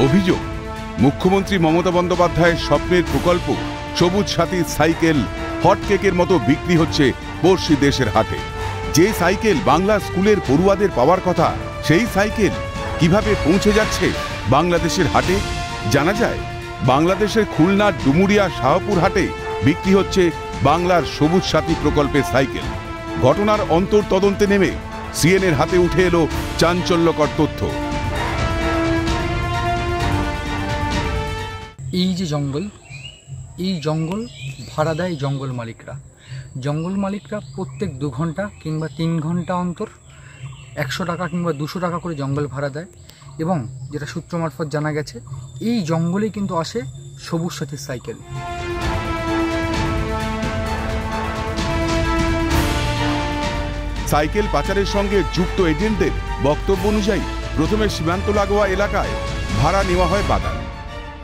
অভিযোগ, মুখ্যমন্ত্রী মমতা বন্দ্যোপাধ্যায়ের স্বপ্নের প্রকল্প সবুজ সাথী সাইকেল হটকেকের মতো বিক্রি হচ্ছে পড়শি দেশের হাটে। যে সাইকেল বাংলা স্কুলের পড়ুয়াদের পাওয়ার কথা, সেই সাইকেল কিভাবে পৌঁছে যাচ্ছে বাংলাদেশের হাটে? জানা যায়, বাংলাদেশের খুলনার ডুমুরিয়া শাহপুর হাটে বিক্রি হচ্ছে বাংলার সবুজ সাথী প্রকল্পের সাইকেল। ঘটনার অন্তর্তদন্তে নেমে সিএনএর হাতে উঠে এলো চাঞ্চল্যকর তথ্য। এই যে জঙ্গল, এই জঙ্গল ভাড়া দেয় জঙ্গল মালিকরা। জঙ্গল মালিকরা প্রত্যেক 2 ঘন্টা কিংবা 3 ঘন্টা অন্তর 100 টাকা কিংবা 200 টাকা করে জঙ্গল ভাড়া দেয়। এবং যেটা সূত্র মারফত জানা গেছে, এই জঙ্গলে কিন্তু আসে সবুজ সাথীর সাইকেল। সাইকেল পাচারের সঙ্গে যুক্ত এজেন্টদের বক্তব্য অনুযায়ী প্রথমে সীমান্ত লাগোয়া এলাকায় ভাড়া নেওয়া হয় বাগান।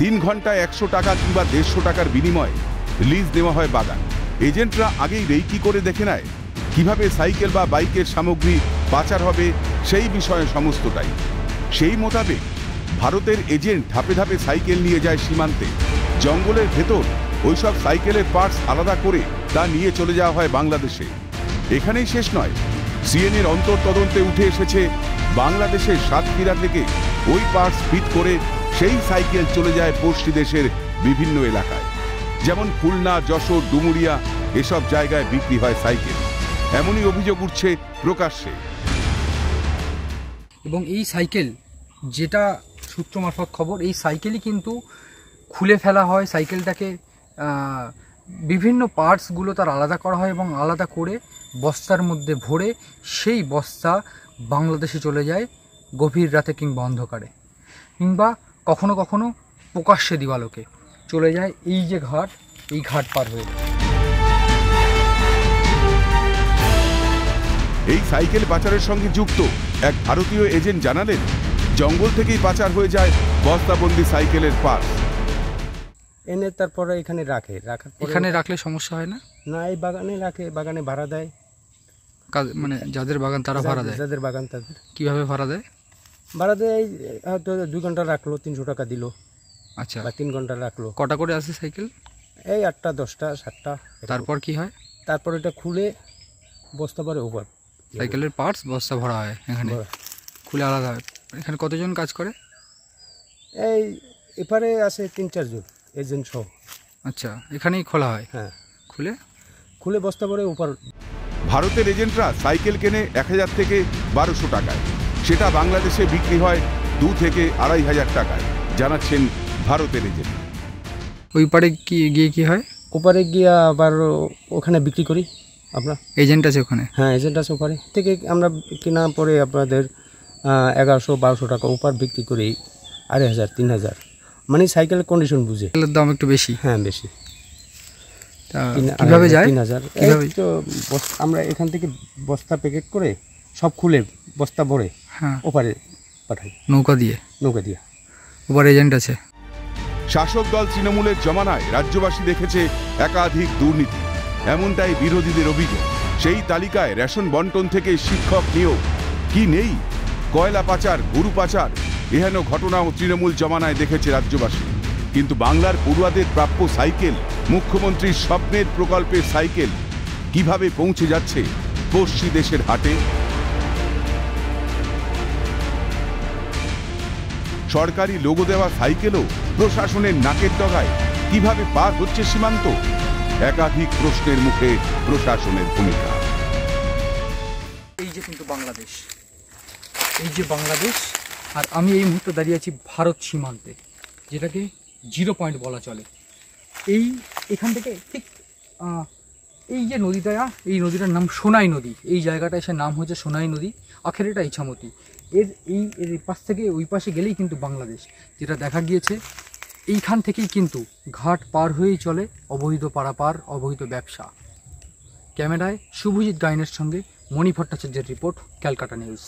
3 ঘন্টায় 100 টাকা কিংবা 150 টাকার বিনিময়ে লিজ দেওয়া হয় বাগান। এজেন্টরা আগেই রেকি করে দেখে নেয় কিভাবে সাইকেল বা বাইকের সামগ্রী পাচার হবে, সেই বিষয়ে সমস্তটাই। সেই মোতাবেক ভারতের এজেন্ট ধাপে ধাপে সাইকেল নিয়ে যায় সীমান্তে। জঙ্গলের ভেতর ওইসব সাইকেলের পার্টস আলাদা করে তা নিয়ে চলে যাওয়া হয় বাংলাদেশে। এখানেই শেষ নয়, সিএনএর অন্তর্তদন্তে উঠে এসেছে বাংলাদেশের সাতক্ষীরা থেকে ওই পার্টস ফিট করে সেই সাইকেল চলে যায় পড়শি দেশের বিভিন্ন এলাকায়, যেমন খুলনা, যশোর, ডুমুরিয়া এসব জায়গায় বিক্রি হয় সাইকেল। এমনই অভিযোগ উঠছে প্রকাশ্যে। এবং এই সাইকেল, যেটা সূত্র মারফত খবর, এই সাইকেলই কিন্তু খুলে ফেলা হয়। সাইকেলটাকে বিভিন্ন পার্টসগুলো তার আলাদা করা হয় এবং আলাদা করে বস্তার মধ্যে ভরে সেই বস্তা বাংলাদেশে চলে যায় গভীর রাতে কিংবা অন্ধকারে, কিংবা কখনো কখনো প্রকাশ্যে দিবালোকে চলে যায় এই যে ঘাট, এই ঘাট পার হয়ে। এই সাইকেল পাচারের সঙ্গে যুক্ত এক ভারতীয় এজেন্ট জানালেন, জঙ্গল থেকেই পাচার হয়ে যায় বস্তাবন্দি সাইকেলের পার্টস। এনে তারপরে এখানে রাখার পরে এখানে রাখলে সমস্যা হয় না? না, এই বাগানে রাখে, বাগানে ভাড়া দেয়। মানে যাদের বাগান তারা ভাড়া দেয়? যাদের বাগান তাদের। কিভাবে ভাড়া দেয়? ভাড়া দেয় হয়তো 2 ঘন্টা রাখলো 300 টাকা দিল। আচ্ছা, বা 3 ঘন্টা রাখলো। কটা করে আসে সাইকেল? এই 8টা, 10টা, 7টা। তারপর কি হয়? তারপর এটা খুলে বস্তা পরে ওভার সাইকেলের পার্টস বস্তা ভরা হয় এখানে, খুলে আলাদা হয়। এখানে কতজন কাজ করে? এই এপারে আছে 3-4 জন এজেন্ট সহ। আচ্ছা, এখানেই খোলা হয়? হ্যাঁ, খুলে বস্তা পরে ওপার। ভারতের এজেন্টরা সাইকেল কেনে 1000 থেকে 1200 টাকায়, সেটা বাংলাদেশে বিক্রি হয় 2 থেকে 2500 টাকায়, জানাচ্ছেন ভারতের এজেন্ট। ওই পারে গিয়ে কি হয়? ওপারে গিয়ে আবার ওখানে বিক্রি করি আমরা। এজেন্ট আছে ওখানে? হ্যাঁ, এজেন্ট আছে ওপারে থেকে আমরা কেনা পরে আপনাদের 1100-1200 টাকা ওপার বিক্রি করি, 2500-3000। মানে সাইকেলের কন্ডিশন বুঝে। সাইকেলের দাম একটু বেশি? হ্যাঁ, বেশি। কিভাবে যায়? 3000। তো আমরা এখান থেকে বস্তা প্যাকেট করে সব খুলে বস্তা ভরে ওপারে পাঠাই নৌকা দিয়ে। ওপারে এজেন্ট আছে। শাসক দল তৃণমূলের জমানায় রাজ্যবাসী দেখেছে একাধিক দুর্নীতি, এমনটাই বিরোধীদের অভিযোগ। সেই তালিকায় রেশন বন্টন থেকে শিক্ষক নিয়োগ কি নেই? কয়লা পাচার, গরু পাচার, এহেন ঘটনাও তৃণমূল জমানায় দেখেছে রাজ্যবাসী। কিন্তু বাংলার পড়ুয়াদের প্রাপ্য সাইকেল, মুখ্যমন্ত্রীর স্বপ্নের প্রকল্পের সাইকেল কিভাবে পৌঁছে যাচ্ছে পড়শি দেশের হাটে? সরকারি লোগো দেওয়া সাইকেলও প্রশাসনের নাকের ডগায় কিভাবে পার হচ্ছে সীমান্ত? একাধিক প্রশ্নের মুখে প্রশাসনের ভূমিকা। এই যে কিন্তু বাংলাদেশ, এই যে বাংলাদেশ, আর আমি এই মুহূর্তে দাঁড়িয়ে আছি ভারত সীমান্তে, যেটাকে 0 পয়েন্ট বলা চলে। এখান থেকে ঠিক এই যে নদীটা, এই নদীটার নাম সোনাই নদী। এই জায়গাটা এসে নাম হচ্ছে সোনাই নদী, আখের এটা ইছামতি। এর পাশ থেকে ওই পাশে গেলেই কিন্তু বাংলাদেশ। যেটা দেখা গিয়েছে, এইখান থেকেই কিন্তু ঘাট পার হয়েই চলে অবৈধ পারাপার, অবৈধ ব্যবসা। ক্যামেরায় শুভজিৎ গাইনের সঙ্গে মণি ভট্টাচার্যের রিপোর্ট, ক্যালকাটা নিউজ।